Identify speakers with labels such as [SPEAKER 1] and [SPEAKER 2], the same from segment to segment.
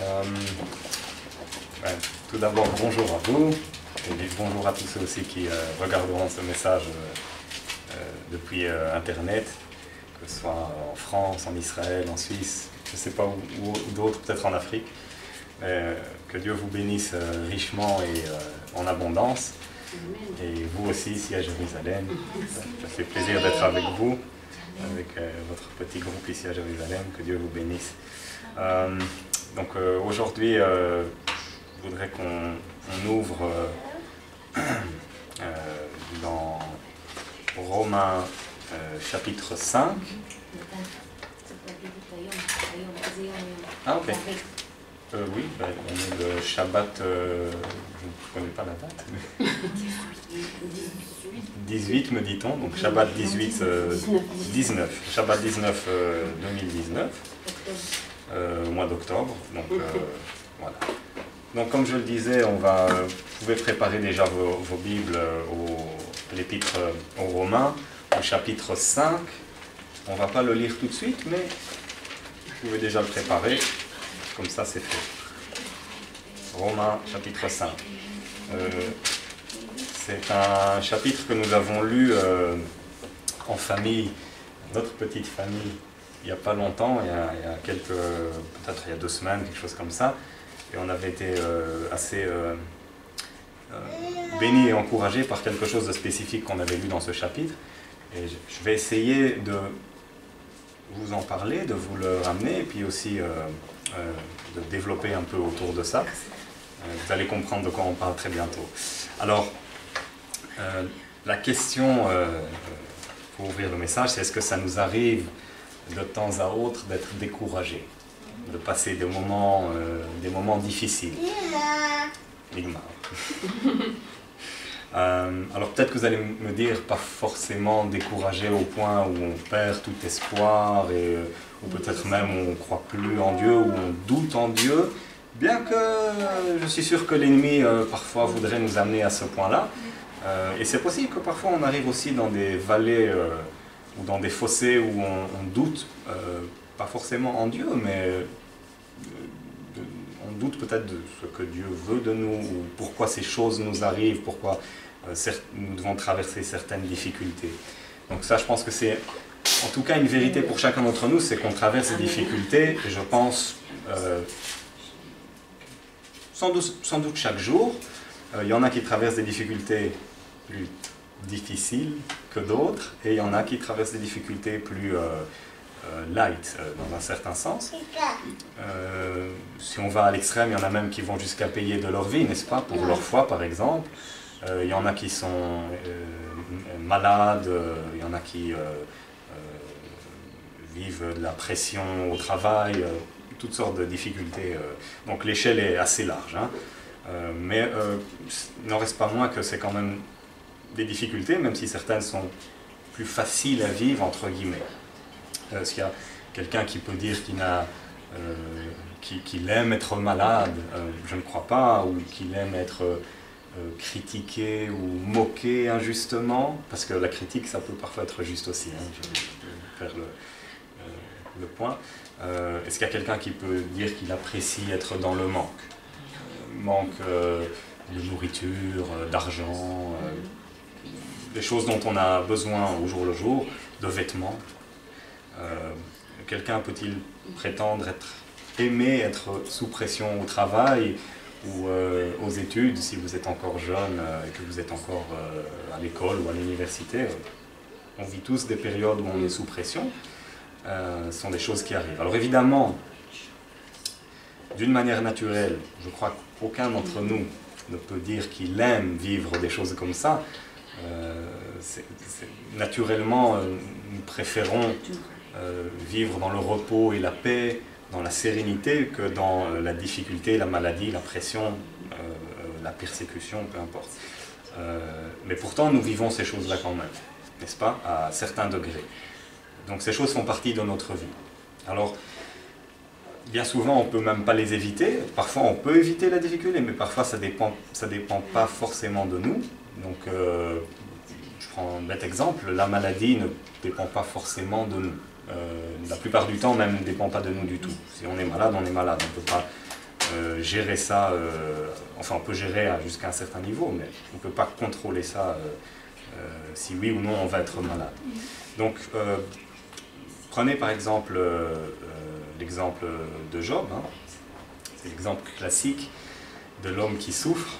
[SPEAKER 1] Euh, ouais, tout d'abord, bonjour à vous, et bonjour à tous ceux aussi qui regarderont ce message depuis Internet, que ce soit en France, en Israël, en Suisse, je ne sais pas où d'autres, peut-être en Afrique. Que Dieu vous bénisse richement et en abondance. Et vous aussi, ici à Jérusalem, ça fait plaisir d'être avec vous, avec votre petit groupe ici à Jérusalem, que Dieu vous bénisse. Donc aujourd'hui, je voudrais qu'on ouvre dans Romains chapitre 5. Ah ok. Oui, on est le Shabbat, je ne connais pas la date. 18 me dit-on, donc Shabbat 19. Shabbat 19 2019, au mois d'octobre. Donc voilà. Donc comme je le disais, vous pouvez préparer déjà vos Bibles au l'épître aux Romains, au chapitre 5. On ne va pas le lire tout de suite, mais vous pouvez déjà le préparer. Comme ça, c'est fait. Romains, chapitre 5. C'est un chapitre que nous avons lu en famille, notre petite famille, il n'y a pas longtemps, il y a peut-être il y a 2 semaines, quelque chose comme ça. Et on avait été assez bénis et encouragés par quelque chose de spécifique qu'on avait lu dans ce chapitre. Et je vais essayer de vous en parler, de vous le ramener, et puis aussi de développer un peu autour de ça. Vous allez comprendre de quoi on parle très bientôt. Alors, la question, pour ouvrir le message, c'est est-ce que ça nous arrive de temps à autre d'être découragés, de passer des moments difficiles. Ligmar. Alors peut-être que vous allez me dire, pas forcément découragé au point où on perd tout espoir, ou peut-être même on ne croit plus en Dieu, ou on doute en Dieu, bien que je suis sûr que l'ennemi parfois voudrait nous amener à ce point-là. Et c'est possible que parfois on arrive aussi dans des vallées ou dans des fossés où on doute, pas forcément en Dieu, mais on doute peut-être de ce que Dieu veut de nous, ou pourquoi ces choses nous arrivent, pourquoi nous devons traverser certaines difficultés. Donc ça, je pense que c'est en tout cas une vérité pour chacun d'entre nous, c'est qu'on traverse des difficultés, et je pense sans doute chaque jour. Il y en a qui traversent des difficultés plus difficiles que d'autres, et il y en a qui traversent des difficultés plus light, dans un certain sens. Si on va à l'extrême, il y en a même qui vont jusqu'à payer de leur vie, n'est-ce pas, pour leur foi par exemple. Il y en a qui sont malades, il y en a qui vivent de la pression au travail, toutes sortes de difficultés. Donc l'échelle est assez large, hein. Mais il n'en reste pas moins que c'est quand même des difficultés, même si certaines sont plus faciles à vivre, entre guillemets. Est-ce qu'il y a quelqu'un qui peut dire qu'il aime être malade? Je ne crois pas. Ou qu'il aime être critiqué ou moqué injustement? Parce que la critique, ça peut parfois être juste aussi, hein. Je vais faire le point. Est-ce qu'il y a quelqu'un qui peut dire qu'il apprécie être dans le manque? Manque de nourriture, d'argent, des choses dont on a besoin au jour le jour, de vêtements. Quelqu'un peut-il prétendre aimer être sous pression au travail ou aux études, si vous êtes encore jeune et que vous êtes encore à l'école ou à l'université? On vit tous des périodes où on est sous pression. Ce sont des choses qui arrivent. Alors évidemment, d'une manière naturelle, je crois qu'aucun d'entre nous ne peut dire qu'il aime vivre des choses comme ça. Naturellement, nous préférons vivre dans le repos et la paix, dans la sérénité, que dans la difficulté, la maladie, la pression, la persécution, peu importe. Mais pourtant, nous vivons ces choses-là quand même, n'est-ce pas, à certains degrés. Donc ces choses font partie de notre vie. Alors, bien souvent, on ne peut même pas les éviter. Parfois, on peut éviter la difficulté, mais parfois, ça dépend pas forcément de nous. Donc, je prends un bête exemple, la maladie ne dépend pas forcément de nous. La plupart du temps, même, ne dépend pas de nous du tout. Si on est malade, on est malade. On ne peut pas gérer ça, enfin on peut gérer jusqu'à un certain niveau, mais on ne peut pas contrôler ça si oui ou non on va être malade. Donc prenez par exemple l'exemple de Job, hein. C'est l'exemple classique de l'homme qui souffre.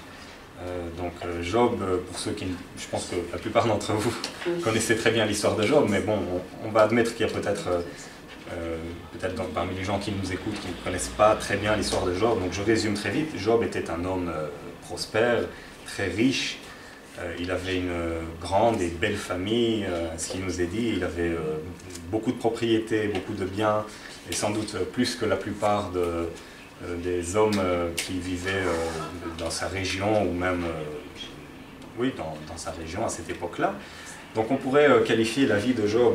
[SPEAKER 1] Donc Job, pour ceux qui, je pense que la plupart d'entre vous connaissez très bien l'histoire de Job, mais bon, on va admettre qu'il y a peut-être parmi les gens qui nous écoutent qui ne connaissent pas très bien l'histoire de Job. Donc je résume très vite. Job était un homme prospère, très riche. Il avait une grande et belle famille, ce qui nous est dit. Il avait beaucoup de propriétés, beaucoup de biens, et sans doute plus que la plupart des hommes qui vivaient dans sa région, ou même oui, dans sa région à cette époque-là. Donc on pourrait qualifier la vie de Job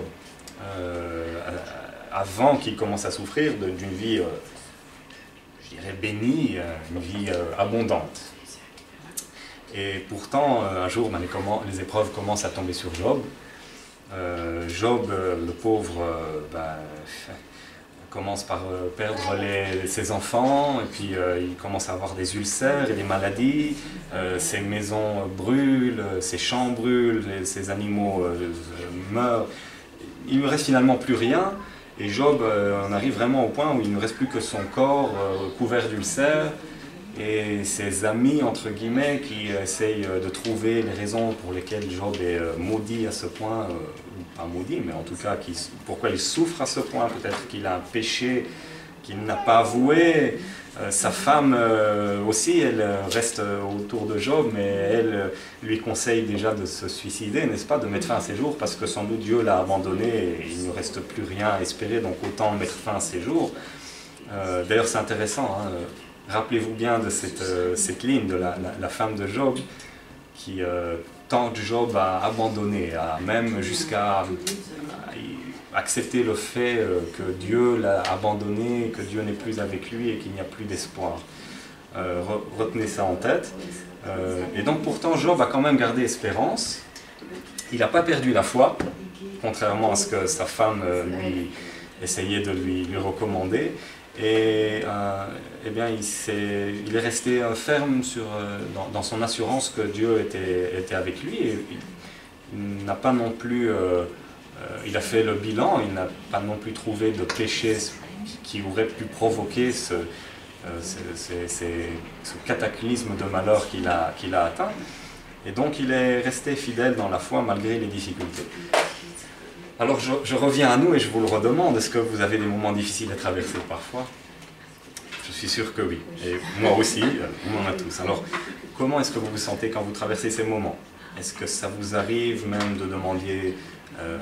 [SPEAKER 1] avant qu'il commence à souffrir d'une vie, je dirais, bénie, une vie abondante. Et pourtant, un jour, les épreuves commencent à tomber sur Job. Job, le pauvre, commence par perdre ses enfants, et puis il commence à avoir des ulcères et des maladies, ses maisons brûlent, ses champs brûlent, ses animaux meurent. Il ne lui reste finalement plus rien, et Job en arrive vraiment au point où il ne reste plus que son corps couvert d'ulcères, et ses amis, entre guillemets, qui essayent de trouver les raisons pour lesquelles Job est maudit à ce point, ou pas maudit, mais en tout cas, pourquoi il souffre à ce point. Peut-être qu'il a un péché qu'il n'a pas avoué. Sa femme aussi, elle reste autour de Job, mais elle lui conseille déjà de se suicider, n'est-ce pas, de mettre fin à ses jours, parce que sans doute Dieu l'a abandonné et il ne reste plus rien à espérer, donc autant mettre fin à ses jours. D'ailleurs, c'est intéressant, hein, rappelez-vous bien de cette ligne de la femme de Job qui tente Job à abandonner, même jusqu'à accepter le fait que Dieu l'a abandonné, que Dieu n'est plus avec lui et qu'il n'y a plus d'espoir. Retenez ça en tête. Et donc pourtant Job a quand même gardé espérance. Il n'a pas perdu la foi, contrairement à ce que sa femme lui essayait de lui recommander. Et eh bien, il est resté ferme dans son assurance que Dieu était avec lui. Et il n'a pas non plus, il a fait le bilan, il n'a pas non plus trouvé de péché qui aurait pu provoquer ce cataclysme de malheur qu'il a atteint. Et donc il est resté fidèle dans la foi malgré les difficultés. Alors je reviens à nous et je vous le redemande, est-ce que vous avez des moments difficiles à traverser parfois? Je suis sûr que oui, et moi aussi, on en a tous. Alors comment est-ce que vous vous sentez quand vous traversez ces moments? Est-ce que ça vous arrive même de demander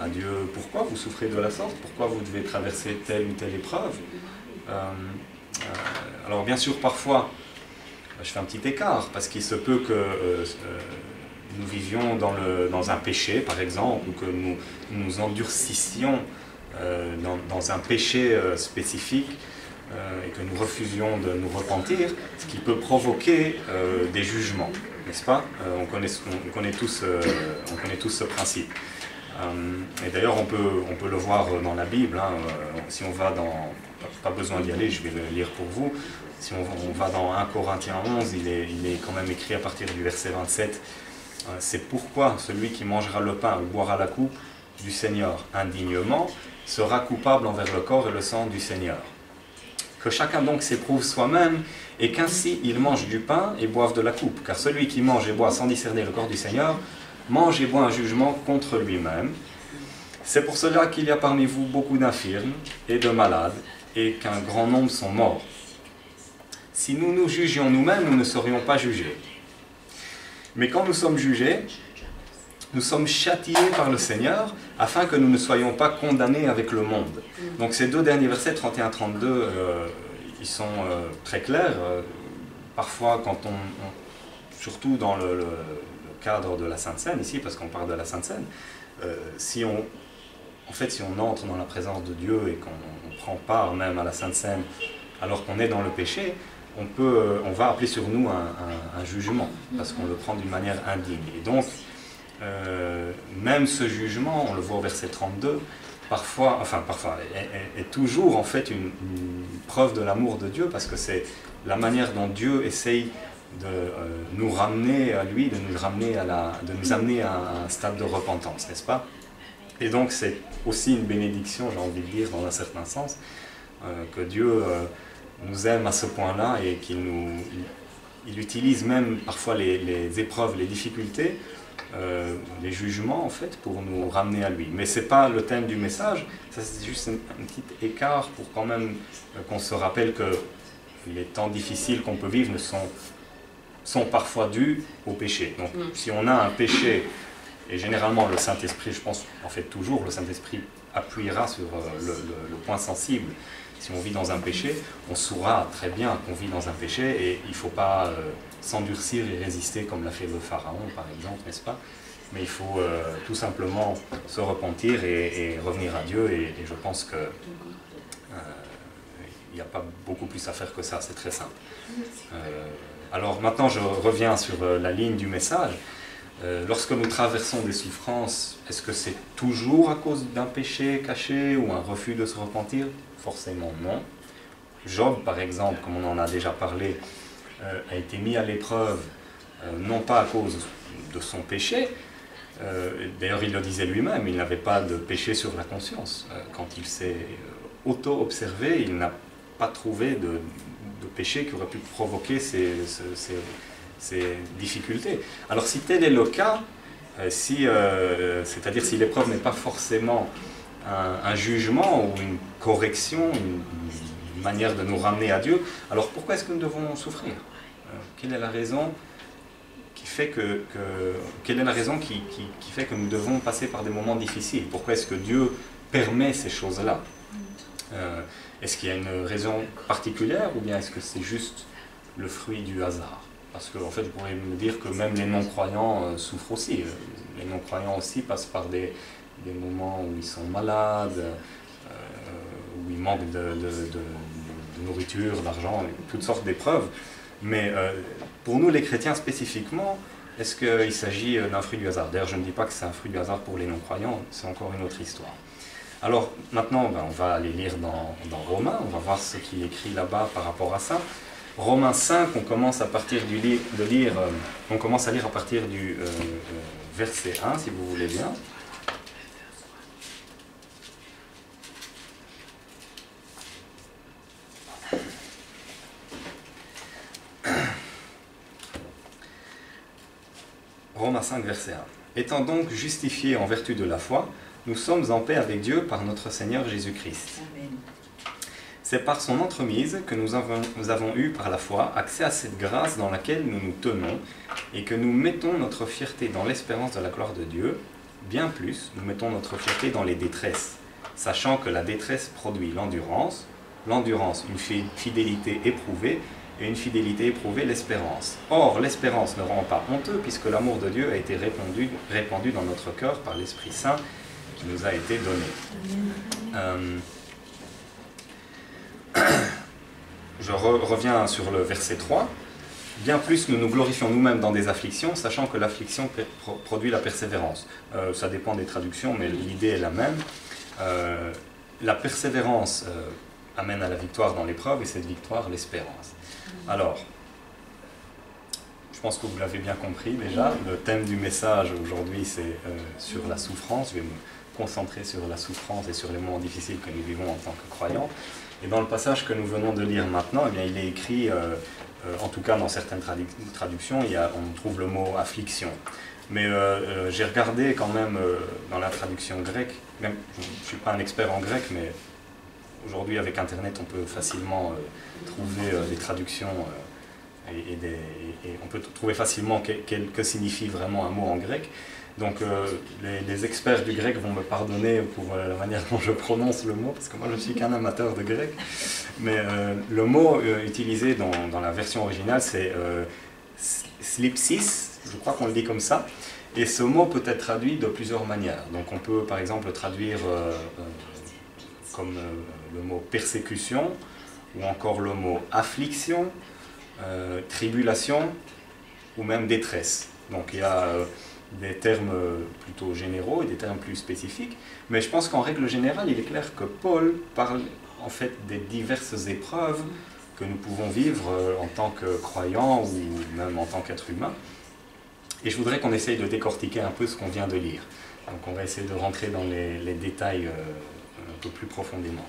[SPEAKER 1] à Dieu pourquoi vous souffrez de la sorte? Pourquoi vous devez traverser telle ou telle épreuve? Alors bien sûr, parfois, je fais un petit écart, parce qu'il se peut que nous vivions dans un péché, par exemple, ou que nous nous endurcissions dans un péché spécifique, et que nous refusions de nous repentir, ce qui peut provoquer des jugements, n'est-ce pas? On connaît tous ce principe. Et d'ailleurs, on peut le voir dans la Bible, hein, si on va dans... Pas besoin d'y aller, je vais le lire pour vous. Si on va dans 1 Corinthiens 11, il est quand même écrit à partir du verset 27. C'est pourquoi celui qui mangera le pain ou boira la coupe du Seigneur indignement sera coupable envers le corps et le sang du Seigneur. Que chacun donc s'éprouve soi-même, et qu'ainsi il mange du pain et boive de la coupe. Car celui qui mange et boit sans discerner le corps du Seigneur, mange et boit un jugement contre lui-même. C'est pour cela qu'il y a parmi vous beaucoup d'infirmes et de malades, et qu'un grand nombre sont morts. Si nous nous jugions nous-mêmes, nous ne serions pas jugés. Mais quand nous sommes jugés, nous sommes châtiés par le Seigneur, afin que nous ne soyons pas condamnés avec le monde. Donc ces deux derniers versets, 31-32, ils sont très clairs. Parfois, surtout dans le cadre de la Sainte Seine, ici, parce qu'on parle de la Sainte Seine, si on entre dans la présence de Dieu et qu'on ne prend part même à la Sainte Seine, alors qu'on est dans le péché, on va appeler sur nous un jugement, parce qu'on le prend d'une manière indigne. Et donc, même ce jugement, on le voit au verset 32, parfois, est toujours en fait une preuve de l'amour de Dieu, parce que c'est la manière dont Dieu essaye de nous ramener à lui, de nous amener à un stade de repentance, n'est-ce pas? Et donc c'est aussi une bénédiction, j'ai envie de dire, dans un certain sens, que Dieu nous aime à ce point-là et il utilise même parfois les épreuves, les difficultés, les jugements en fait, pour nous ramener à lui. Mais ce n'est pas le thème du message, ça c'est juste un petit écart pour quand même qu'on se rappelle que les temps difficiles qu'on peut vivre sont parfois dus au péché. Donc si on a un péché, et généralement le Saint-Esprit, je pense en fait toujours, le Saint-Esprit appuiera sur le point sensible. Si on vit dans un péché, on saura très bien qu'on vit dans un péché et il ne faut pas s'endurcir et résister comme l'a fait le Pharaon par exemple, n'est-ce pas? Mais il faut tout simplement se repentir et revenir à Dieu et je pense que il n'y a pas beaucoup plus à faire que ça, c'est très simple. Alors maintenant je reviens sur la ligne du message. Lorsque nous traversons des souffrances, est-ce que c'est toujours à cause d'un péché caché ou un refus de se repentir? Forcément non. Job, par exemple, comme on en a déjà parlé, a été mis à l'épreuve, non pas à cause de son péché, d'ailleurs il le disait lui-même, il n'avait pas de péché sur la conscience. Quand il s'est auto-observé, il n'a pas trouvé de péché qui aurait pu provoquer ces difficultés. Alors si tel est le cas, c'est-à-dire si l'épreuve n'est pas forcément un jugement ou une correction, une manière de nous ramener à Dieu, alors pourquoi est-ce que nous devons souffrir? Quelle est la raison qui fait que nous devons passer par des moments difficiles? Pourquoi est-ce que Dieu permet ces choses-là? Est-ce qu'il y a une raison particulière ou bien est-ce que c'est juste le fruit du hasard? Parce qu'en fait, je pourrais me dire que même les non-croyants souffrent aussi. Les non-croyants aussi passent par des moments où ils sont malades, où ils manquent de nourriture, d'argent, toutes sortes d'épreuves. Mais pour nous, les chrétiens spécifiquement, est-ce qu'il s'agit d'un fruit du hasard? D'ailleurs, je ne dis pas que c'est un fruit du hasard pour les non-croyants, c'est encore une autre histoire. Alors maintenant, on va aller lire dans Romains, on va voir ce qui est écrit là-bas par rapport à ça. Romains 5, on commence à lire à partir du verset 1, si vous voulez bien. Romains 5, verset 1. Étant donc justifiés en vertu de la foi, nous sommes en paix avec Dieu par notre Seigneur Jésus-Christ. C'est par son entremise que nous avons eu par la foi accès à cette grâce dans laquelle nous nous tenons et que nous mettons notre fierté dans l'espérance de la gloire de Dieu. Bien plus, nous mettons notre fierté dans les détresses, sachant que la détresse produit l'endurance, l'endurance une fidélité éprouvée, et une fidélité éprouvée l'espérance. Or, l'espérance ne rend pas honteux, puisque l'amour de Dieu a été répandu dans notre cœur par l'Esprit Saint qui nous a été donné. Je reviens sur le verset 3. Bien plus, nous nous glorifions nous-mêmes dans des afflictions, sachant que l'affliction produit la persévérance. Ça dépend des traductions, mais l'idée est la même. La persévérance amène à la victoire dans l'épreuve, et cette victoire, l'espérance. Alors, je pense que vous l'avez bien compris déjà, le thème du message aujourd'hui, c'est sur la souffrance. Je vais me concentrer sur la souffrance et sur les moments difficiles que nous vivons en tant que croyants. Et dans le passage que nous venons de lire maintenant, eh bien, il est écrit, en tout cas dans certaines traductions, on trouve le mot affliction. Mais j'ai regardé quand même dans la traduction grecque, même, je ne suis pas un expert en grec, mais aujourd'hui avec Internet on peut facilement trouver des traductions et on peut trouver facilement que signifie vraiment un mot en grec. Donc les experts du grec vont me pardonner pour la manière dont je prononce le mot, parce que moi je ne suis qu'un amateur de grec. Mais le mot utilisé dans la version originale, c'est slipsis, je crois qu'on le dit comme ça. Et ce mot peut être traduit de plusieurs manières. Donc on peut par exemple le traduire comme le mot persécution, ou encore le mot affliction, tribulation, ou même détresse. Donc il y a des termes plutôt généraux et des termes plus spécifiques, mais je pense qu'en règle générale, il est clair que Paul parle en fait des diverses épreuves que nous pouvons vivre en tant que croyants ou même en tant qu'être humain. Et je voudrais qu'on essaye de décortiquer un peu ce qu'on vient de lire. Donc on va essayer de rentrer dans les détails un peu plus profondément.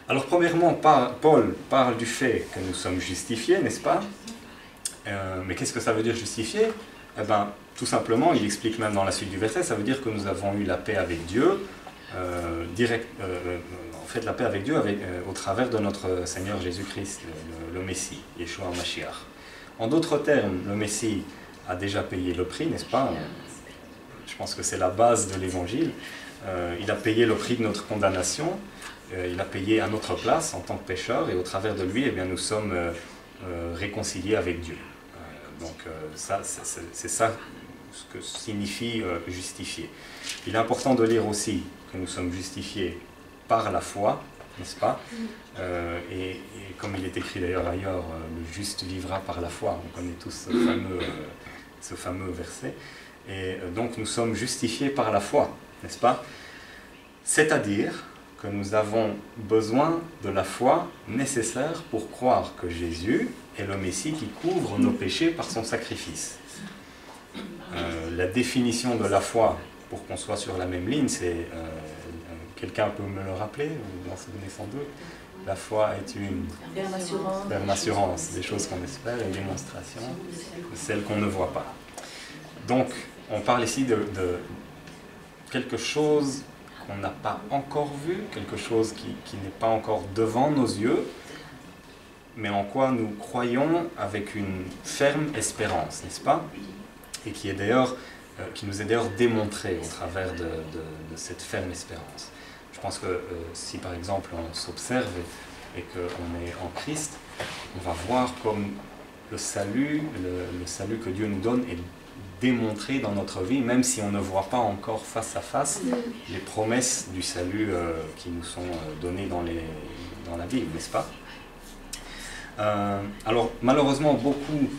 [SPEAKER 1] Alors premièrement, Paul parle du fait que nous sommes justifiés, n'est-ce pas? Mais qu'est-ce que ça veut dire justifier? Eh bien, tout simplement, il explique même dans la suite du verset, ça veut dire que nous avons eu la paix avec Dieu, en fait la paix avec Dieu au travers de notre Seigneur Jésus-Christ, le Messie, Yeshua Mashiach. En d'autres termes, le Messie a déjà payé le prix, n'est-ce pas? Je pense que c'est la base de l'Évangile. Il a payé le prix de notre condamnation, il a payé à notre place en tant que pécheur, et au travers de lui, eh bien, nous sommes réconciliés avec Dieu. Donc c'est ça ce que signifie justifier. Il est important de lire aussi que nous sommes justifiés par la foi, n'est-ce pas? Et comme il est écrit d'ailleurs ailleurs, le juste vivra par la foi. On connaît tous ce fameux verset. Et donc nous sommes justifiés par la foi, n'est-ce pas? C'est-à-dire que nous avons besoin de la foi nécessaire pour croire que Jésus est le Messie qui couvre nos péchés par son sacrifice. La définition de la foi, pour qu'on soit sur la même ligne, c'est... quelqu'un peut me le rappeler, vous en souvenez sans doute? La foi est une ferme assurance des choses qu'on espère et une démonstration de celles qu'on ne voit pas. Donc, on parle ici de quelque chose qu'on n'a pas encore vu, quelque chose qui n'est pas encore devant nos yeux, mais en quoi nous croyons avec une ferme espérance, n'est-ce pas? Et qui nous est d'ailleurs démontré au travers de cette ferme espérance. Je pense que si par exemple on s'observe et qu'on est en Christ, on va voir comme le salut que Dieu nous donne est démontré dans notre vie, même si on ne voit pas encore face à face les promesses du salut qui nous sont données dans la Bible, n'est-ce pas? Alors malheureusement, beaucoup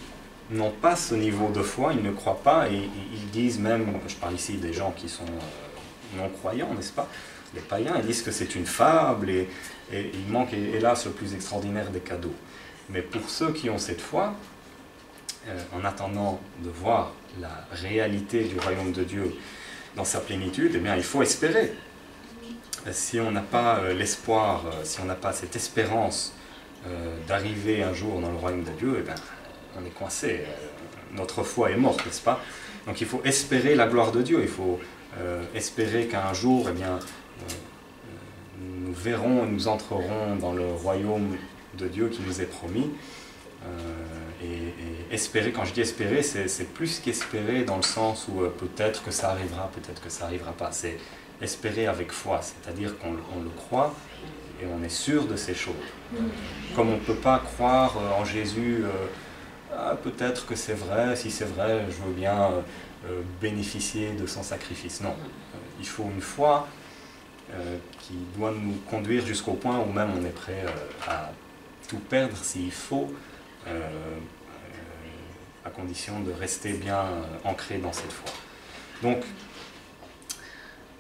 [SPEAKER 1] n'ont pas ce niveau de foi, ils ne croient pas, et ils disent même, je parle ici des gens qui sont non-croyants, n'est-ce pas? Les païens, ils disent que c'est une fable, et il manque hélas le plus extraordinaire des cadeaux. Mais pour ceux qui ont cette foi, en attendant de voir la réalité du royaume de Dieu dans sa plénitude, eh bien, il faut espérer. Si on n'a pas l'espoir, si on n'a pas cette espérance d'arriver un jour dans le royaume de Dieu, eh bien, on est coincé. Notre foi est morte, n'est-ce pas? Donc il faut espérer la gloire de Dieu, il faut espérer qu'un jour, eh bien, nous verrons et nous entrerons dans le royaume de Dieu qui nous est promis. Et espérer, quand je dis espérer, c'est plus qu'espérer dans le sens où peut-être que ça arrivera, peut-être que ça n'arrivera pas. C'est espérer avec foi, c'est-à-dire qu'on le croit et on est sûr de ces choses. Comme on ne peut pas croire en Jésus, peut-être que c'est vrai, si c'est vrai, je veux bien bénéficier de son sacrifice. Non, il faut une foi qui doit nous conduire jusqu'au point où même on est prêt à tout perdre s'il faut, à condition de rester bien ancré dans cette foi. Donc,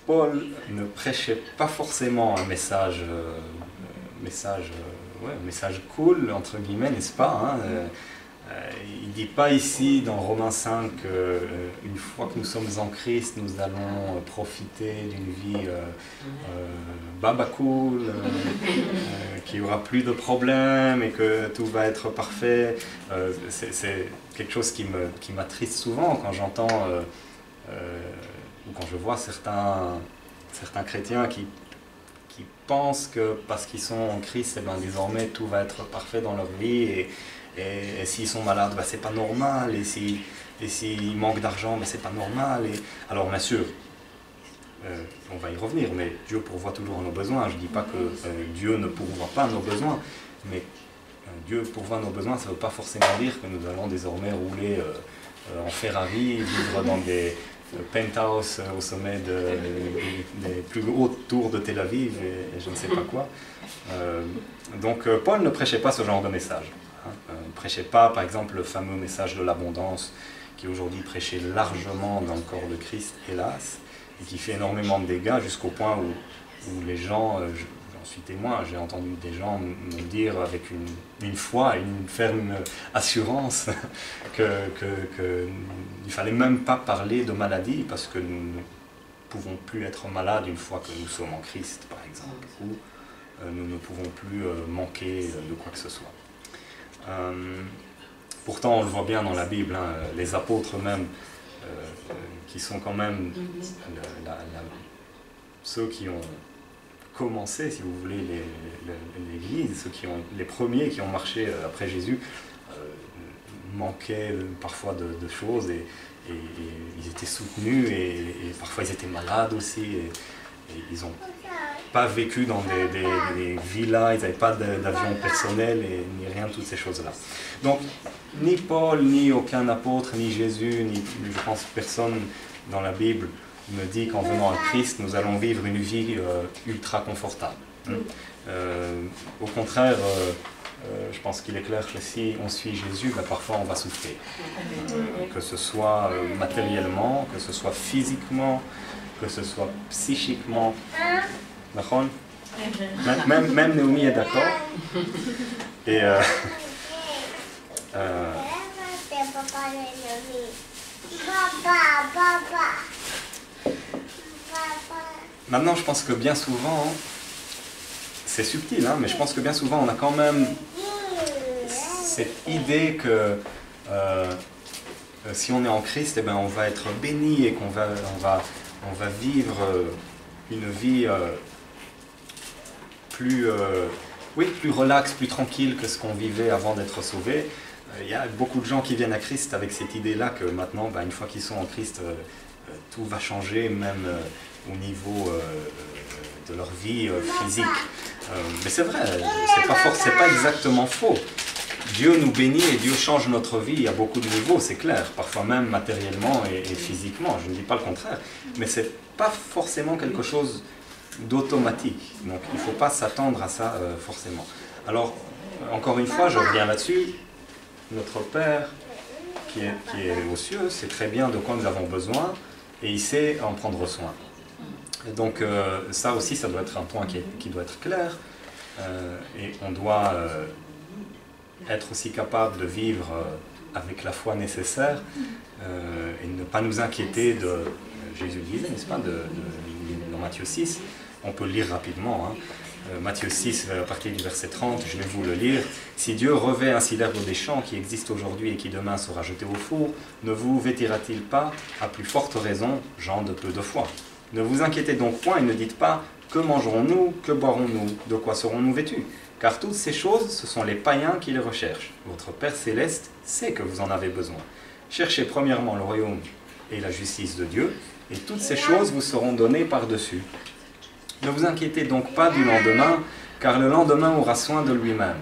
[SPEAKER 1] Paul ne prêchait pas forcément un message cool, entre guillemets, n'est-ce pas, hein? Il ne dit pas ici dans Romains 5 qu'une fois que nous sommes en Christ, nous allons profiter d'une vie baba cool, qu'il n'y aura plus de problèmes et que tout va être parfait. C'est quelque chose qui m'attriste souvent quand j'entends ou quand je vois certains chrétiens qui pensent que parce qu'ils sont en Christ, eh ben, désormais tout va être parfait dans leur vie et s'ils sont malades, ben, c'est pas normal, et s'ils manquent d'argent, ben, c'est pas normal. Alors bien sûr, on va y revenir, mais Dieu pourvoit toujours à nos besoins. Je ne dis pas que Dieu ne pourvoit pas à nos besoins, mais Dieu pourvoit à nos besoins, ça ne veut pas forcément dire que nous allons désormais rouler en Ferrari, vivre dans des penthouse au sommet des plus hautes tours de Tel Aviv et je ne sais pas quoi. Donc Paul ne prêchait pas ce genre de message. Il ne prêchait pas, par exemple, le fameux message de l'abondance qui aujourd'hui est prêché largement dans le corps de Christ, hélas, et qui fait énormément de dégâts jusqu'au point où les gens, j'en suis témoin, j'ai entendu des gens me dire avec une foi, une ferme assurance qu'il ne fallait même pas parler de maladie parce que nous ne pouvons plus être malades une fois que nous sommes en Christ, par exemple, ou nous ne pouvons plus manquer de quoi que ce soit. Pourtant, on le voit bien dans la Bible, hein, les apôtres même, qui sont quand même ceux qui ont commencé, si vous voulez, l'Église, les premiers qui ont marché après Jésus, manquaient parfois de choses et ils étaient soutenus et parfois ils étaient malades aussi et ils n'ont pas vécu dans des villas, ils n'avaient pas d'avion personnel et ni rien de toutes ces choses-là. Donc, ni Paul, ni aucun apôtre, ni Jésus, ni je pense personne dans la Bible me dit qu'en venant à Christ, nous allons vivre une vie ultra confortable. Au contraire, je pense qu'il est clair que si on suit Jésus, ben parfois on va souffrir. Que ce soit matériellement, que ce soit physiquement, que ce soit psychiquement. D'accord ? Même Naomi est d'accord. Et maintenant, je pense que bien souvent, c'est subtil, hein, mais je pense que bien souvent, on a quand même cette idée que si on est en Christ, eh ben, on va être béni et qu'on va vivre une vie plus relaxe, plus tranquille que ce qu'on vivait avant d'être sauvé. Il y a beaucoup de gens qui viennent à Christ avec cette idée-là que maintenant, ben, une fois qu'ils sont en Christ, tout va changer, même au niveau de leur vie physique. Mais c'est vrai, c'est pas exactement faux. Dieu nous bénit et Dieu change notre vie à beaucoup de niveaux, c'est clair, parfois même matériellement et physiquement, je ne dis pas le contraire, mais ce n'est pas forcément quelque chose d'automatique, donc il ne faut pas s'attendre à ça forcément. Alors, encore une fois, je reviens là-dessus, notre Père qui est aux cieux sait très bien de quoi nous avons besoin et il sait en prendre soin. Et donc ça aussi, ça doit être un point qui doit être clair, et on doit être aussi capable de vivre avec la foi nécessaire et ne pas nous inquiéter de, Jésus disait, n'est-ce pas, dans Matthieu 6, on peut le lire rapidement, hein. Matthieu 6, à partir du verset 30, je vais vous le lire. « Si Dieu revêt ainsi l'herbe des champs qui existe aujourd'hui et qui demain sera jetée au four, ne vous vêtira-t-il pas, à plus forte raison, gens de peu de foi? Ne vous inquiétez donc point et ne dites pas, que mangerons-nous, que boirons-nous, de quoi serons-nous vêtus? Car toutes ces choses, ce sont les païens qui les recherchent. Votre Père céleste sait que vous en avez besoin. Cherchez premièrement le royaume et la justice de Dieu, et toutes ces choses vous seront données par-dessus. Ne vous inquiétez donc pas du lendemain, car le lendemain aura soin de lui-même.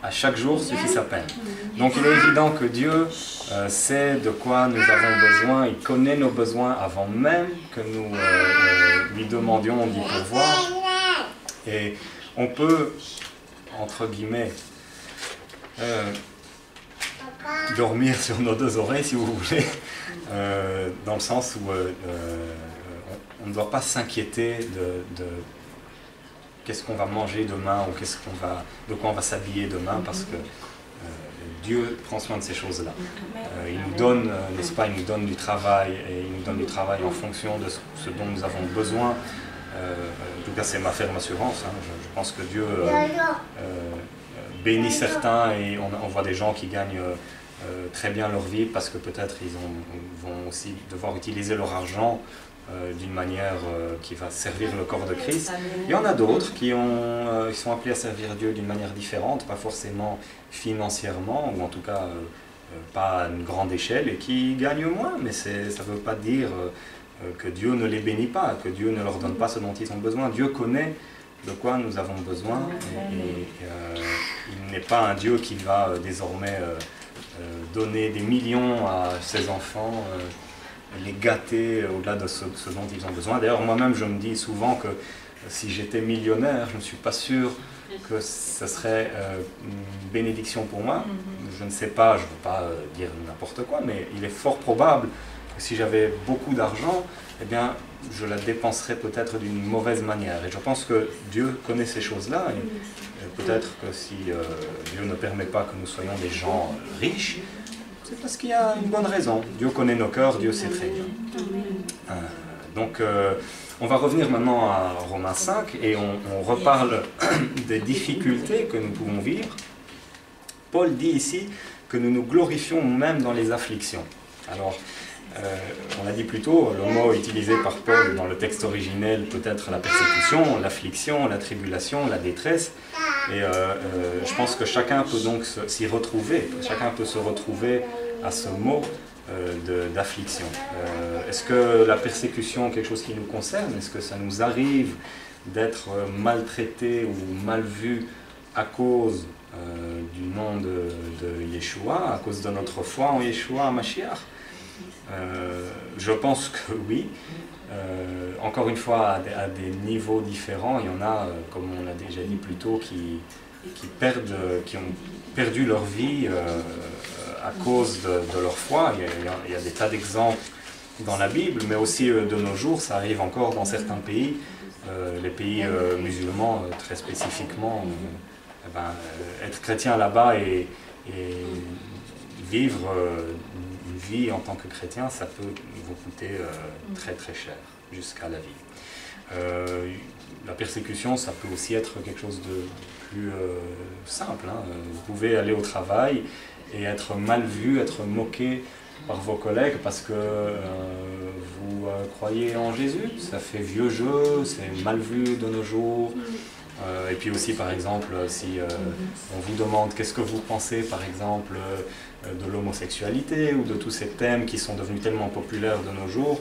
[SPEAKER 1] À chaque jour suffit sa peine. » Donc il est évident que Dieu sait de quoi nous avons besoin, il connaît nos besoins avant même que nous lui demandions d'y pourvoir. Et on peut, entre guillemets, dormir sur nos deux oreilles, si vous voulez, dans le sens où on ne doit pas s'inquiéter de qu'est-ce qu'on va manger demain ou de quoi on va s'habiller demain, parce que Dieu prend soin de ces choses-là. Il nous donne, n'est-ce pas, il nous donne du travail, et il nous donne du travail en fonction de ce dont nous avons besoin. En tout cas, c'est ma ferme assurance. Hein. Je pense que Dieu bénit certains, et on voit des gens qui gagnent très bien leur vie parce que peut-être ils vont aussi devoir utiliser leur argent d'une manière qui va servir le corps de Christ. Il y en a d'autres qui sont appelés à servir Dieu d'une manière différente, pas forcément financièrement, ou en tout cas pas à une grande échelle, et qui gagnent moins, mais ça ne veut pas dire que Dieu ne les bénit pas, que Dieu ne leur donne pas ce dont ils ont besoin. Dieu connaît de quoi nous avons besoin, et il n'est pas un Dieu qui va désormais donner des millions à ses enfants, les gâter au-delà de ce dont ils ont besoin. D'ailleurs, moi-même, je me dis souvent que si j'étais millionnaire, je ne suis pas sûr que ce serait une bénédiction pour moi. je ne sais pas, je ne veux pas dire n'importe quoi, mais il est fort probable que si j'avais beaucoup d'argent, eh bien, je la dépenserais peut-être d'une mauvaise manière. Et je pense que Dieu connaît ces choses-là. Et peut-être que si Dieu ne permet pas que nous soyons des gens riches, c'est parce qu'il y a une bonne raison. Dieu connaît nos cœurs, Dieu sait très bien. Donc, on va revenir maintenant à Romains 5 et on reparle des difficultés que nous pouvons vivre. Paul dit ici que nous nous glorifions même dans les afflictions. Alors, on l'a dit plus tôt, le mot utilisé par Paul dans le texte originel peut être la persécution, l'affliction, la tribulation, la détresse. Et je pense que chacun peut donc s'y retrouver, chacun peut se retrouver à ce mot d'affliction. Est-ce que la persécution est quelque chose qui nous concerne? Est-ce que ça nous arrive d'être maltraité ou mal vu à cause du nom de Yeshua, à cause de notre foi en Yeshua, Mashiach? Je pense que oui. Encore une fois, à des niveaux différents, il y en a, comme on l'a déjà dit plus tôt, qui ont perdu leur vie à cause de leur foi. Il y a des tas d'exemples dans la Bible, mais aussi de nos jours, ça arrive encore dans certains pays, les pays musulmans très spécifiquement. Être chrétien là-bas et vivre une vie en tant que chrétien, ça peut vous coûter très très cher, jusqu'à la vie. La persécution, ça peut aussi être quelque chose de plus simple. Hein. Vous pouvez aller au travail et être mal vu, être moqué par vos collègues parce que vous croyez en Jésus. Ça fait vieux jeu, c'est mal vu de nos jours. Et puis aussi, par exemple, si on vous demande qu'est-ce que vous pensez, par exemple, de l'homosexualité ou de tous ces thèmes qui sont devenus tellement populaires de nos jours,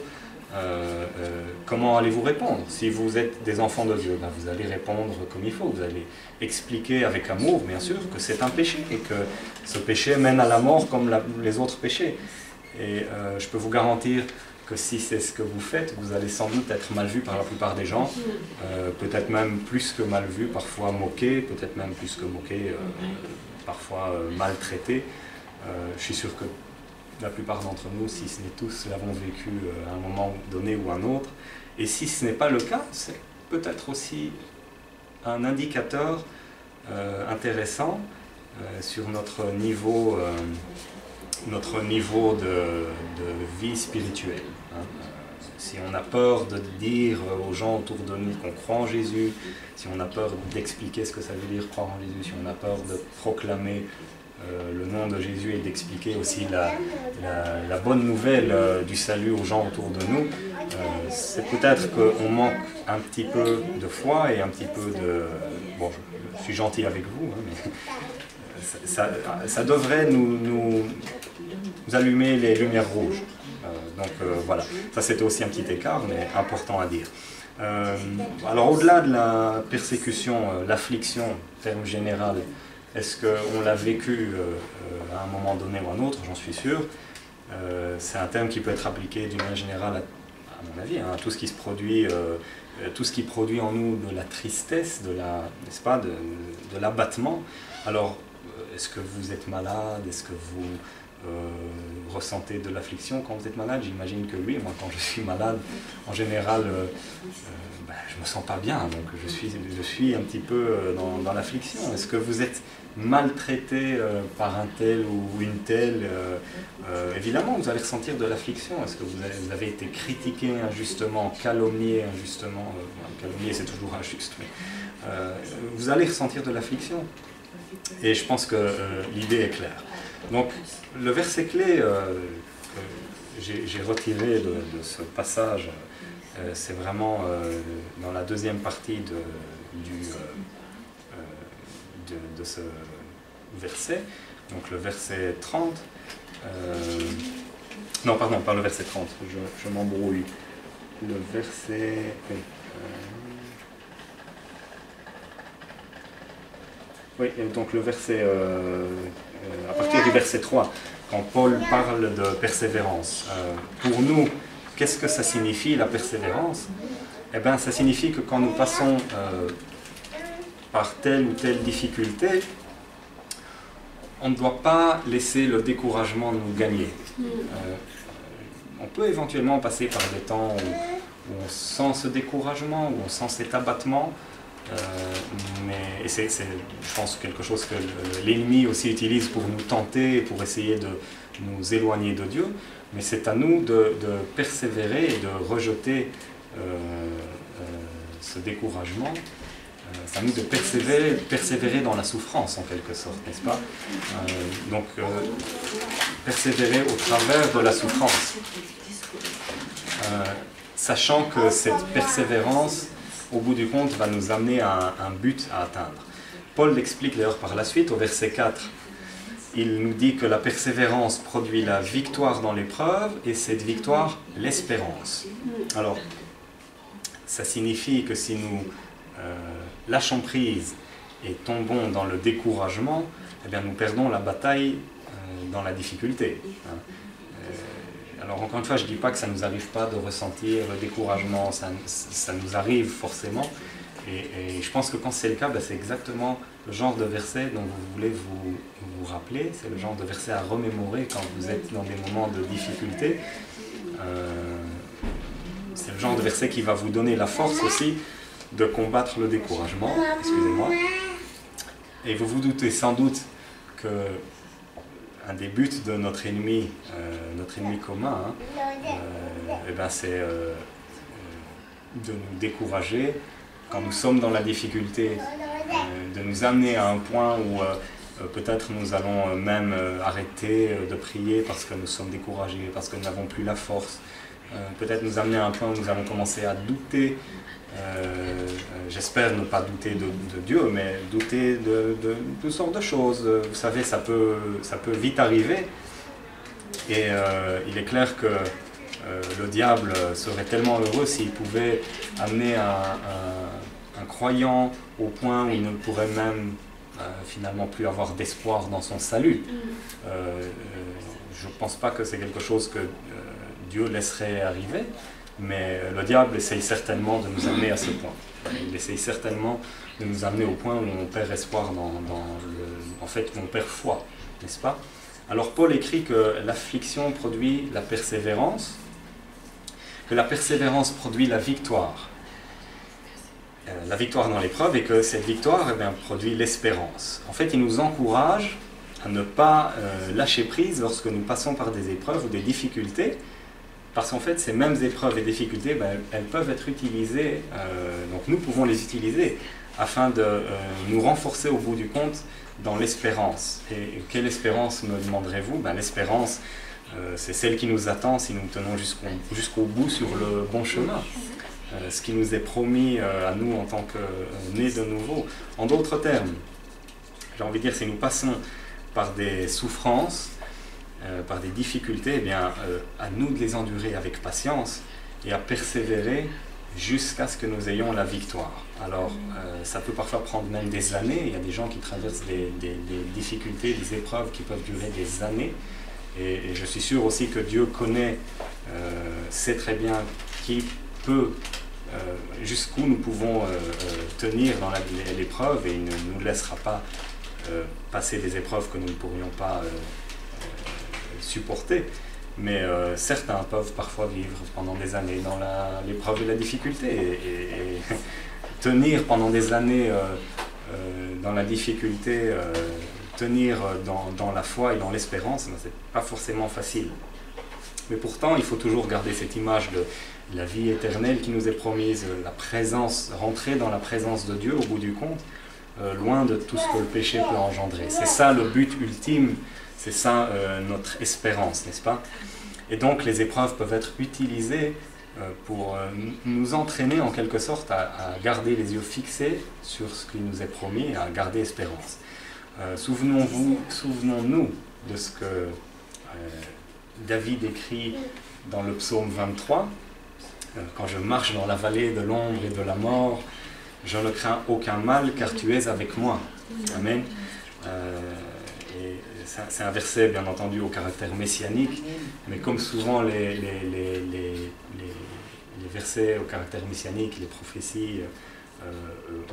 [SPEAKER 1] comment allez-vous répondre? Si vous êtes des enfants de Dieu, ben vous allez répondre comme il faut, vous allez expliquer avec amour, bien sûr, que c'est un péché et que ce péché mène à la mort comme les autres péchés. Et je peux vous garantir que si c'est ce que vous faites, vous allez sans doute être mal vu par la plupart des gens, peut-être même plus que mal vu, parfois moqué, peut-être même plus que moqué, parfois maltraité. Je suis sûr que la plupart d'entre nous, si ce n'est tous, l'avons vécu à un moment donné ou un autre. Et si ce n'est pas le cas, c'est peut-être aussi un indicateur intéressant sur notre niveau de vie spirituelle. Hein. Si on a peur de dire aux gens autour de nous qu'on croit en Jésus, si on a peur d'expliquer ce que ça veut dire croire en Jésus, si on a peur de proclamer le nom de Jésus et d'expliquer aussi la bonne nouvelle du salut aux gens autour de nous, c'est peut-être qu'on manque un petit peu de foi et un petit peu de... Bon, je suis gentil avec vous, hein, mais ça devrait nous allumer les lumières rouges. Donc voilà, ça c'était aussi un petit écart, mais important à dire. Alors au-delà de la persécution, l'affliction, terme général, est-ce qu'on l'a vécu à un moment donné ou à un autre? J'en suis sûr. C'est un terme qui peut être appliqué d'une manière générale, à mon avis, hein, à tout ce qui se produit, tout ce qui produit en nous de la tristesse, n'est-ce pas, de l'abattement. Alors, est-ce que vous êtes malade? Est-ce que vous ressentez de l'affliction quand vous êtes malade? J'imagine que oui. Moi, quand je suis malade, en général, je me sens pas bien. Donc, je suis un petit peu dans l'affliction. Est-ce que vous êtes maltraité par un tel ou une telle? Évidemment, vous allez ressentir de l'affliction. Est-ce que vous avez été critiqué injustement, calomnié injustement? Calomnier, c'est toujours injuste, mais vous allez ressentir de l'affliction. Et je pense que l'idée est claire. Donc, le verset clé que j'ai retiré de ce passage, c'est vraiment dans la deuxième partie de ce verset. Donc, le verset 30. Non, pardon, pas le verset 30, je m'embrouille. Le verset... Oui, donc le verset, à partir du verset 3, quand Paul parle de persévérance, pour nous, qu'est-ce que ça signifie la persévérance? Eh bien, ça signifie que quand nous passons par telle ou telle difficulté, on ne doit pas laisser le découragement nous gagner. On peut éventuellement passer par des temps où on sent ce découragement, où on sent cet abattement, et c'est, je pense, quelque chose que l'ennemi aussi utilise pour nous tenter, pour essayer de nous éloigner de Dieu, mais c'est à nous de persévérer et de rejeter ce découragement. C'est à nous de persévérer dans la souffrance, en quelque sorte, n'est-ce pas? Persévérer au travers de la souffrance, sachant que cette persévérance, au bout du compte, va nous amener à un but à atteindre. Paul l'explique d'ailleurs par la suite, au verset 4. Il nous dit que la persévérance produit la victoire dans l'épreuve, et cette victoire, l'espérance. Alors, ça signifie que si nous lâchons prise et tombons dans le découragement, eh bien nous perdons la bataille dans la difficulté. Alors encore une fois, je ne dis pas que ça ne nous arrive pas de ressentir le découragement, ça nous arrive forcément. Et je pense que quand c'est le cas, c'est exactement le genre de verset dont vous voulez vous rappeler. C'est le genre de verset à remémorer quand vous êtes dans des moments de difficulté. C'est le genre de verset qui va vous donner la force aussi de combattre le découragement. Excusez-moi. Et vous vous doutez sans doute que un des buts de notre ennemi commun, c'est de nous décourager quand nous sommes dans la difficulté, de nous amener à un point où peut-être nous allons même arrêter de prier parce que nous sommes découragés, parce que nous n'avons plus la force. Peut-être nous amener à un point où nous allons commencer à douter. J'espère ne pas douter de Dieu, mais douter de toutes sortes de choses. Vous savez, ça peut vite arriver. Et il est clair que le diable serait tellement heureux s'il pouvait amener un croyant au point où il ne pourrait même finalement plus avoir d'espoir dans son salut. Je ne pense pas que c'est quelque chose que Dieu laisserait arriver. Mais le diable essaye certainement de nous amener à ce point. Il essaye certainement de nous amener au point où on perd espoir en fait, où on perd foi, n'est-ce pas? Alors Paul écrit que l'affliction produit la persévérance, que la persévérance produit la victoire dans l'épreuve, et que cette victoire produit l'espérance. En fait, il nous encourage à ne pas lâcher prise lorsque nous passons par des épreuves ou des difficultés, parce qu'en fait, ces mêmes épreuves et difficultés, elles peuvent être utilisées, donc nous pouvons les utiliser afin de nous renforcer au bout du compte dans l'espérance. Et quelle espérance, me demanderez-vous? L'espérance, c'est celle qui nous attend si nous tenons jusqu'au bout sur le bon chemin. Ce qui nous est promis à nous en tant que nés de nouveau. En d'autres termes, j'ai envie de dire, si nous passons par des souffrances, par des difficultés, à nous de les endurer avec patience et à persévérer jusqu'à ce que nous ayons la victoire. Alors, ça peut parfois prendre même des années. Il y a des gens qui traversent des difficultés, des épreuves qui peuvent durer des années. Et je suis sûr aussi que Dieu connaît, sait très bien qui peut, jusqu'où nous pouvons tenir dans l'épreuve, et il ne nous laissera pas passer des épreuves que nous ne pourrions pas supporter, mais certains peuvent parfois vivre pendant des années dans l'épreuve et la difficulté, et tenir pendant des années dans la difficulté, tenir dans la foi et dans l'espérance, c'est pas forcément facile. Mais pourtant, il faut toujours garder cette image de la vie éternelle qui nous est promise, la présence, rentrer dans la présence de Dieu au bout du compte, loin de tout ce que le péché peut engendrer. C'est ça le but ultime. C'est ça notre espérance, n'est-ce pas? Et donc les épreuves peuvent être utilisées pour nous entraîner en quelque sorte à garder les yeux fixés sur ce qui nous est promis et à garder espérance. Souvenons-nous de ce que David écrit dans le psaume 23. Quand je marche dans la vallée de l'ombre et de la mort, je ne crains aucun mal car tu es avec moi. Amen. C'est un verset, bien entendu, au caractère messianique, mais comme souvent les versets au caractère messianique, les prophéties,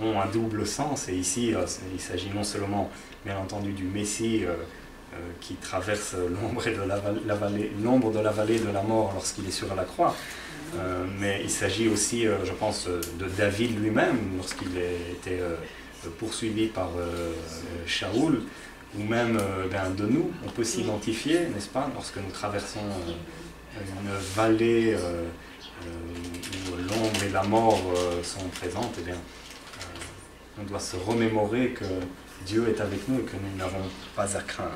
[SPEAKER 1] ont un double sens. Et ici, il s'agit non seulement, bien entendu, du Messie qui traverse l'ombre de la vallée de la mort lorsqu'il est sur la croix, mais il s'agit aussi, je pense, de David lui-même lorsqu'il était poursuivi par Shaoul, ou même de nous. On peut s'identifier, n'est-ce pas, lorsque nous traversons une vallée où l'ombre et la mort sont présentes. Eh bien, on doit se remémorer que Dieu est avec nous et que nous n'avons pas à craindre.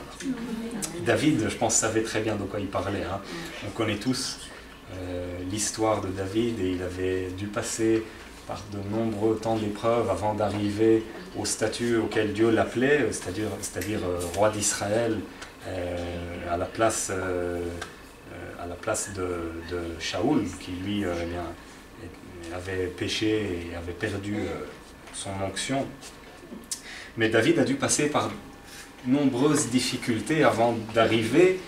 [SPEAKER 1] David, je pense, savait très bien de quoi il parlait. Hein. On connaît tous l'histoire de David, et il avait dû passer par de nombreux temps d'épreuves avant d'arriver au statut auquel Dieu l'appelait, c'est-à-dire roi d'Israël, à la place de Shaoul, qui lui avait péché et avait perdu son onction. Mais David a dû passer par nombreuses difficultés avant d'arriver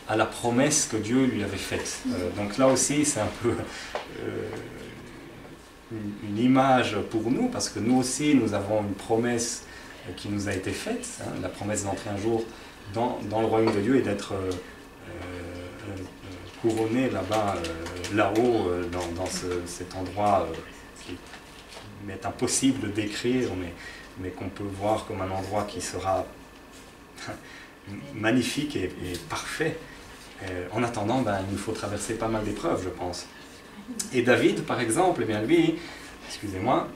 [SPEAKER 1] à la promesse que Dieu lui avait faite. Donc là aussi, c'est un peu une image pour nous, parce que nous aussi, nous avons une promesse qui nous a été faite, hein, la promesse d'entrer un jour dans le royaume de Dieu et d'être couronné là-bas, là-haut, dans cet endroit qui m'est impossible de décrire, mais qu'on peut voir comme un endroit qui sera magnifique et parfait. En attendant, il nous faut traverser pas mal d'épreuves, je pense. Et David, par exemple, eh bien lui, excusez-moi,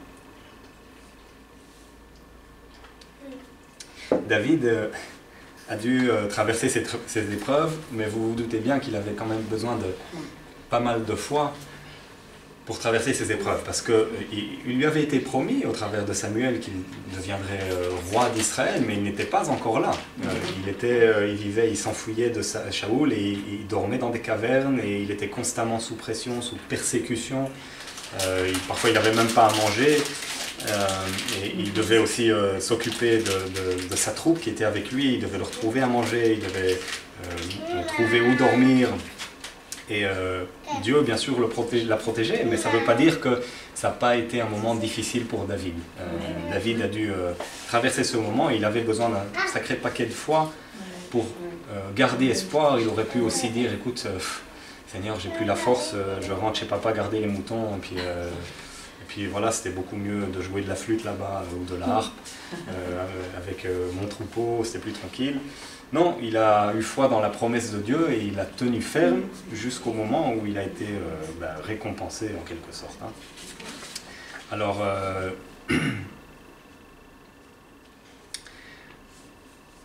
[SPEAKER 1] David a dû traverser ces épreuves, mais vous vous doutez bien qu'il avait quand même besoin de pas mal de foi pour traverser ces épreuves, parce qu'il lui avait été promis au travers de Samuel qu'il deviendrait roi d'Israël, mais il n'était pas encore là. Il s'enfuyait de Shaoul, et il dormait dans des cavernes, et il était constamment sous pression, sous persécution. Parfois il n'avait même pas à manger, et il devait aussi s'occuper de sa troupe qui était avec lui. Il devait leur trouver à manger, il devait trouver où dormir. Et Dieu, bien sûr, l'a protégé, mais ça ne veut pas dire que ça n'a pas été un moment difficile pour David. David a dû traverser ce moment, et il avait besoin d'un sacré paquet de foi pour garder espoir. Il aurait pu aussi dire, écoute, Seigneur, j'ai plus la force, je rentre chez papa garder les moutons, et puis voilà, c'était beaucoup mieux de jouer de la flûte là-bas, ou de la harpe, avec mon troupeau, c'était plus tranquille. Non, il a eu foi dans la promesse de Dieu, et il a tenu ferme jusqu'au moment où il a été récompensé en quelque sorte. Hein. Alors,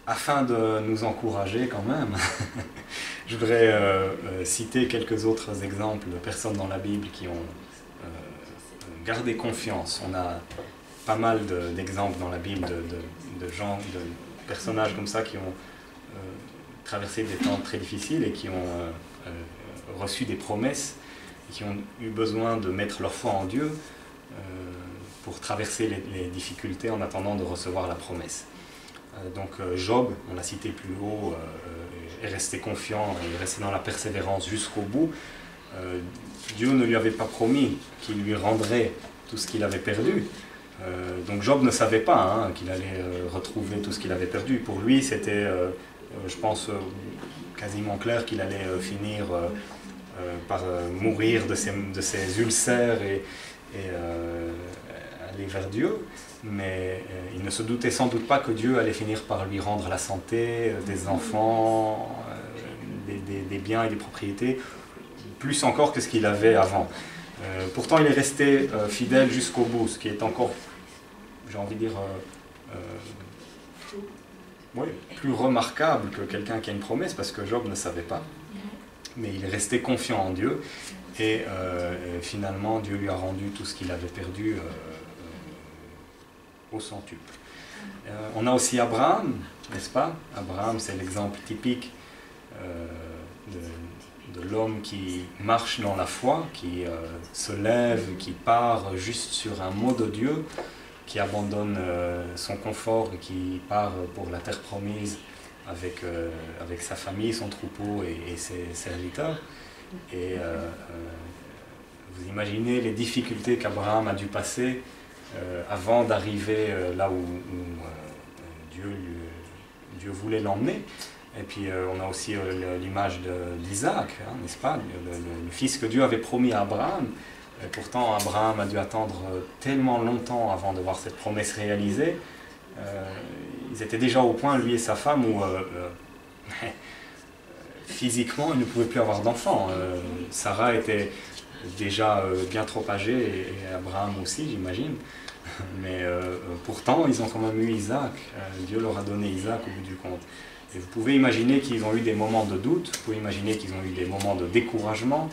[SPEAKER 1] afin de nous encourager quand même, je voudrais citer quelques autres exemples de personnes dans la Bible qui ont gardé confiance. On a pas mal d'exemples dans la Bible de gens, de personnages comme ça qui ont traversé des temps très difficiles et qui ont reçu des promesses, et qui ont eu besoin de mettre leur foi en Dieu pour traverser les difficultés en attendant de recevoir la promesse. Donc Job, on l'a cité plus haut, est resté confiant et est resté dans la persévérance jusqu'au bout. Dieu ne lui avait pas promis qu'il lui rendrait tout ce qu'il avait perdu. Donc Job ne savait pas qu'il allait retrouver tout ce qu'il avait perdu. Pour lui, c'était, je pense, quasiment clair qu'il allait finir par mourir de ses ulcères et aller vers Dieu. Mais il ne se doutait sans doute pas que Dieu allait finir par lui rendre la santé, des enfants, des biens et des propriétés, plus encore que ce qu'il avait avant. Pourtant, il est resté fidèle jusqu'au bout, ce qui est encore, j'ai envie de dire, plus remarquable que quelqu'un qui a une promesse, parce que Job ne savait pas. Mais il est resté confiant en Dieu, et finalement, Dieu lui a rendu tout ce qu'il avait perdu au centuple. On a aussi Abraham, n'est-ce pas? Abraham, c'est l'exemple typique de l'homme qui marche dans la foi, qui se lève, qui part juste sur un mot de Dieu, qui abandonne son confort et qui part pour la terre promise avec sa famille, son troupeau et ses serviteurs. Et vous imaginez les difficultés qu'Abraham a dû passer avant d'arriver là où Dieu voulait l'emmener. Et puis on a aussi l'image d'Isaac, hein, n'est-ce pas, le fils que Dieu avait promis à Abraham. Et pourtant, Abraham a dû attendre tellement longtemps avant de voir cette promesse réalisée. Ils étaient déjà au point, lui et sa femme, où physiquement, ils ne pouvaient plus avoir d'enfants. Sarah était déjà bien trop âgée, et Abraham aussi, j'imagine. Mais pourtant, ils ont quand même eu Isaac. Dieu leur a donné Isaac au bout du compte. Et vous pouvez imaginer qu'ils ont eu des moments de doute, vous pouvez imaginer qu'ils ont eu des moments de découragement,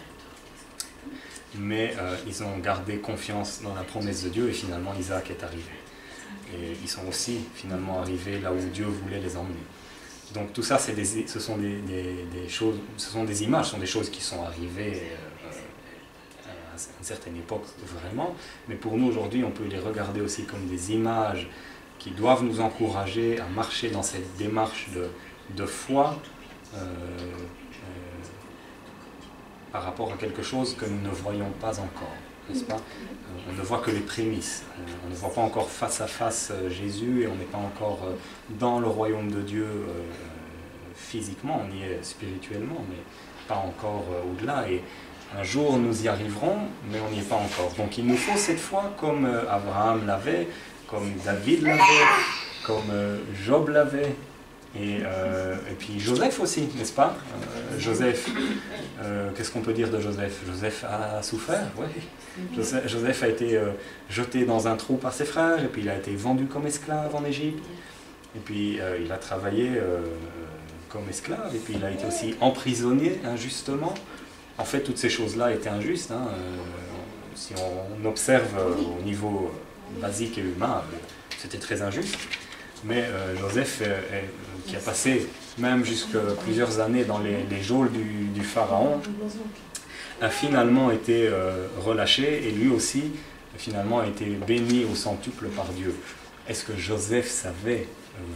[SPEAKER 1] mais ils ont gardé confiance dans la promesse de Dieu, et finalement Isaac est arrivé. Et ils sont aussi finalement arrivés là où Dieu voulait les emmener. Donc tout ça, ce sont des choses, ce sont des images, ce sont des choses qui sont arrivées à une certaine époque vraiment, mais pour nous aujourd'hui, on peut les regarder aussi comme des images qui doivent nous encourager à marcher dans cette démarche de foi par rapport à quelque chose que nous ne voyons pas encore, n'est-ce pas? On ne voit que les prémices, on ne voit pas encore face à face Jésus, et on n'est pas encore dans le royaume de Dieu physiquement, on y est spirituellement, mais pas encore au-delà, et un jour nous y arriverons, mais on n'y est pas encore. Donc il nous faut cette foi comme Abraham l'avait, comme David l'avait, comme Job l'avait, et puis Joseph aussi, n'est-ce pas? Joseph, qu'est-ce qu'on peut dire de Joseph? Joseph a souffert, oui. Joseph a été jeté dans un trou par ses frères, et puis il a été vendu comme esclave en Égypte, et puis il a travaillé comme esclave, et puis il a été aussi emprisonné injustement. En fait, toutes ces choses-là étaient injustes, hein. Si on observe au niveau basique et humain, c'était très injuste. Mais Joseph, qui a passé même jusque plusieurs années dans les geôles du pharaon, a finalement été relâché, et lui aussi, finalement, a été béni au centuple par Dieu. Est-ce que Joseph savait,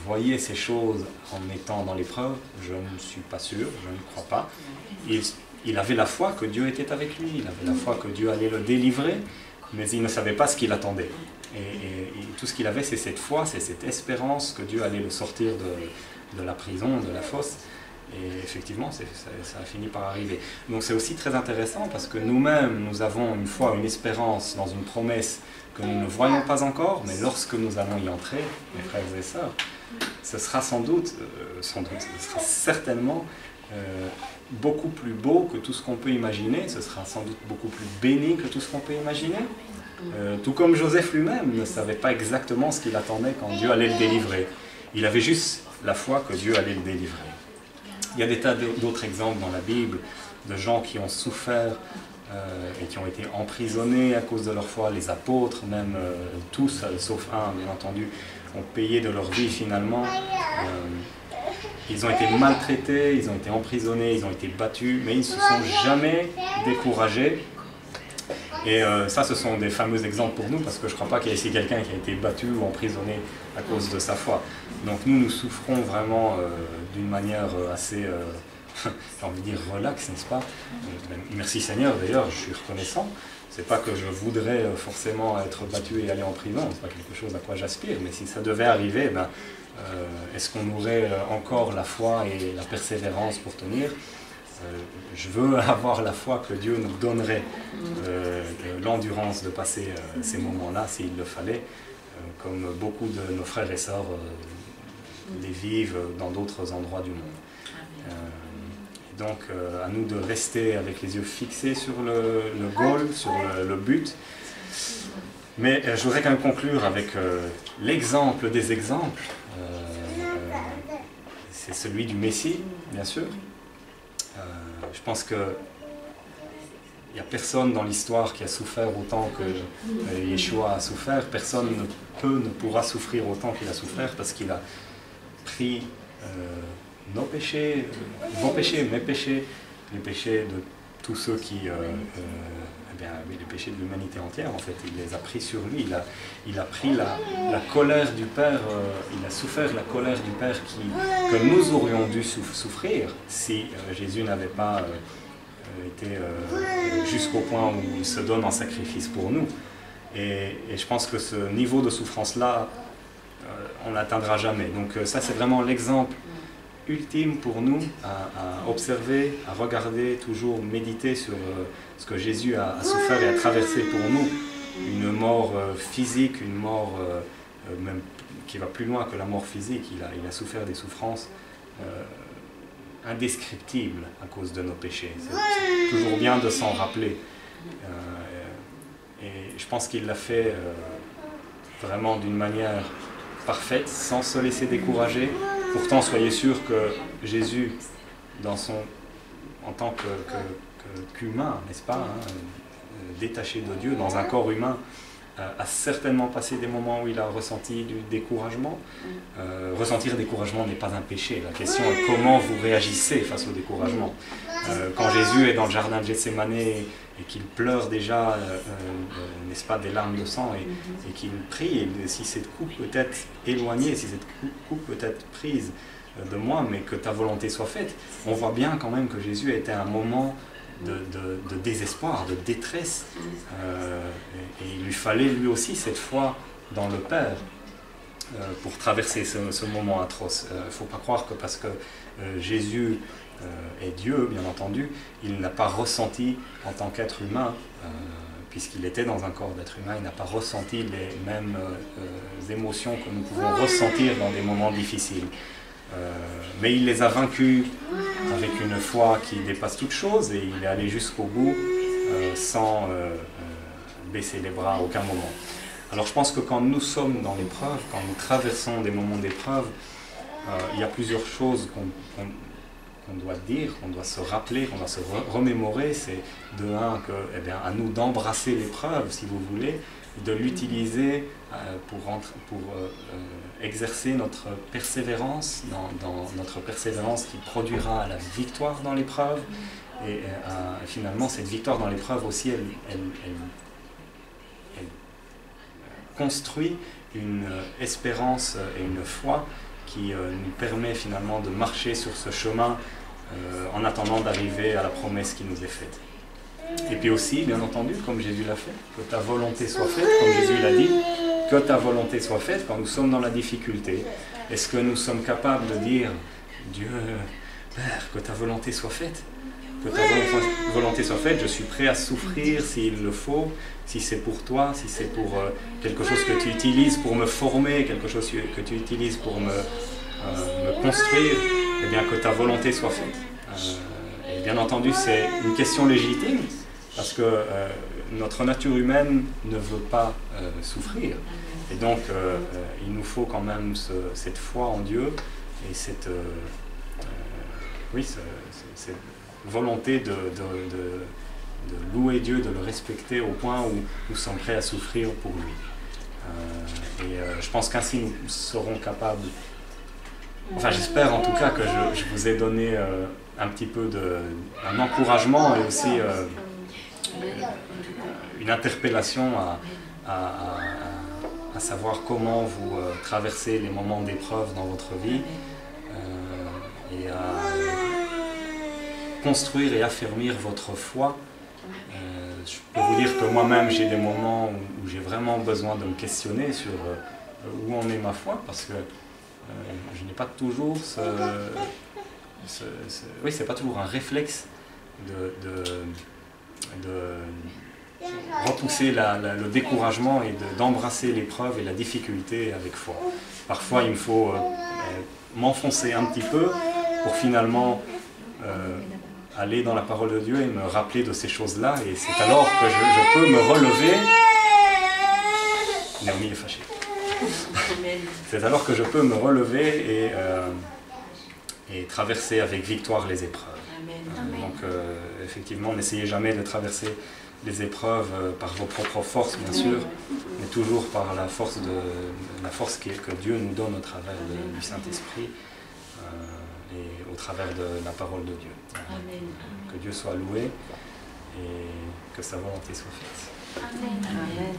[SPEAKER 1] voyait ces choses en étant dans l'épreuve? Je ne suis pas sûr, je ne crois pas. Il avait la foi que Dieu était avec lui, il avait la foi que Dieu allait le délivrer, mais il ne savait pas ce qu'il attendait. Et tout ce qu'il avait, c'est cette foi, c'est cette espérance que Dieu allait le sortir de la prison, de la fosse. Et effectivement, ça a fini par arriver. Donc c'est aussi très intéressant parce que nous-mêmes, nous avons une foi, une espérance dans une promesse que nous ne voyons pas encore, mais lorsque nous allons y entrer, mes frères et sœurs, ce sera ce sera certainement beaucoup plus beau que tout ce qu'on peut imaginer, ce sera sans doute beaucoup plus béni que tout ce qu'on peut imaginer. Tout comme Joseph lui-même ne savait pas exactement ce qu'il attendait quand Dieu allait le délivrer. Il avait juste la foi que Dieu allait le délivrer. Il y a des tas d'autres exemples dans la Bible de gens qui ont souffert et qui ont été emprisonnés à cause de leur foi. Les apôtres, même tous, sauf un, bien entendu, ont payé de leur vie finalement. Ils ont été maltraités, ils ont été emprisonnés, ils ont été battus, mais ils ne se sont jamais découragés. Et ça, ce sont des fameux exemples pour nous, parce que je ne crois pas qu'il y ait ici quelqu'un qui a été battu ou emprisonné à cause de sa foi. Donc nous souffrons vraiment d'une manière assez, j'ai envie de dire, relax, n'est-ce pas? Merci Seigneur, d'ailleurs, je suis reconnaissant. C'est pas que je voudrais forcément être battu et aller en prison, c'est pas quelque chose à quoi j'aspire, mais si ça devait arriver, ben, est-ce qu'on aurait encore la foi et la persévérance pour tenir? Je veux avoir la foi que Dieu nous donnerait l'endurance de passer ces moments-là, s'il le fallait, comme beaucoup de nos frères et sœurs les vivent dans d'autres endroits du monde. Donc, à nous de rester avec les yeux fixés sur le goal, sur le but. Mais je voudrais quand même conclure avec l'exemple des exemples. C'est celui du Messie, bien sûr. Je pense qu'il n'y a personne dans l'histoire qui a souffert autant que Yeshua a souffert. Personne ne pourra souffrir autant qu'il a souffert parce qu'il a pris nos péchés, vos péchés, mes péchés, les péchés de tous ceux qui... les péchés de l'humanité entière, en fait, il les a pris sur lui, il a pris la colère du Père, il a souffert la colère du Père que nous aurions dû souffrir si Jésus n'avait pas été jusqu'au point où il se donne en sacrifice pour nous. Et je pense que ce niveau de souffrance-là, on ne l'atteindra jamais. Donc ça, c'est vraiment l'exemple ultime pour nous à observer, à regarder, toujours méditer sur ce que Jésus a souffert et a traversé pour nous. Une mort physique, une mort même qui va plus loin que la mort physique. Il a souffert des souffrances indescriptibles à cause de nos péchés. C'est toujours bien de s'en rappeler. Et je pense qu'il l'a fait vraiment d'une manière parfaite, sans se laisser décourager. Pourtant, soyez sûr que Jésus, en tant qu'humain, n'est-ce pas, hein, détaché de Dieu, dans un corps humain, a certainement passé des moments où il a ressenti du découragement. Ressentir le découragement n'est pas un péché. La question est comment vous réagissez face au découragement. Quand Jésus est dans le jardin de Gethsémane et qu'il pleure déjà, n'est-ce pas, des larmes de sang, et qu'il prie, et si cette coupe peut être éloignée, si cette coupe peut être prise de moi, mais que ta volonté soit faite, on voit bien quand même que Jésus était à un moment de désespoir, de détresse, et il lui fallait lui aussi cette foi dans le Père pour traverser ce moment atroce. Il ne faut pas croire que parce que Jésus est Dieu, bien entendu, il n'a pas ressenti en tant qu'être humain, puisqu'il était dans un corps d'être humain, il n'a pas ressenti les mêmes émotions que nous pouvons ressentir dans des moments difficiles. Mais il les a vaincus avec une foi qui dépasse toute chose, et il est allé jusqu'au bout sans baisser les bras à aucun moment. Alors je pense que quand nous sommes dans l'épreuve, quand nous traversons des moments d'épreuve, il y a plusieurs choses qu'on doit dire, qu'on doit se rappeler, qu'on doit se remémorer. C'est de un, à nous d'embrasser l'épreuve, si vous voulez, de l'utiliser pour exercer notre persévérance, dans notre persévérance qui produira la victoire dans l'épreuve. Et finalement, cette victoire dans l'épreuve aussi, elle construit une espérance et une foi qui nous permet finalement de marcher sur ce chemin en attendant d'arriver à la promesse qui nous est faite. Et puis aussi, bien entendu, comme Jésus l'a fait, que ta volonté soit faite, comme Jésus l'a dit, que ta volonté soit faite quand nous sommes dans la difficulté. Est-ce que nous sommes capables de dire, Dieu, Père, que ta volonté soit faite? Que ta volonté soit faite, je suis prêt à souffrir s'il le faut, si c'est pour toi, si c'est pour quelque chose que tu utilises pour me former, quelque chose que tu utilises pour me construire, eh bien que ta volonté soit faite. Et bien entendu, c'est une question légitime, parce que notre nature humaine ne veut pas souffrir. Et donc, il nous faut quand même cette foi en Dieu et cette volonté de louer Dieu, de le respecter au point où nous sommes prêts à souffrir pour lui. Je pense qu'ainsi nous serons capables, enfin j'espère en tout cas que je vous ai donné un petit peu un encouragement et aussi une interpellation à savoir comment vous traversez les moments d'épreuve dans votre vie et à construire et affermir votre foi. Je peux vous dire que moi-même j'ai des moments où j'ai vraiment besoin de me questionner sur où en est ma foi, parce que je n'ai pas toujours c'est pas toujours un réflexe de repousser le découragement et d'embrasser l'épreuve et la difficulté avec foi. Parfois il me faut m'enfoncer un petit peu pour finalement aller dans la parole de Dieu et me rappeler de ces choses-là, et c'est alors que je peux me relever. Naomi est fâchée. C'est alors que je peux me relever et traverser avec victoire les épreuves. Donc effectivement, n'essayez jamais de traverser les épreuves par vos propres forces, bien sûr, mais toujours par la force que Dieu nous donne au travers du Saint-Esprit. Et au travers de la parole de Dieu. Amen. Que Dieu soit loué et que sa volonté soit faite.
[SPEAKER 2] Amen. Amen.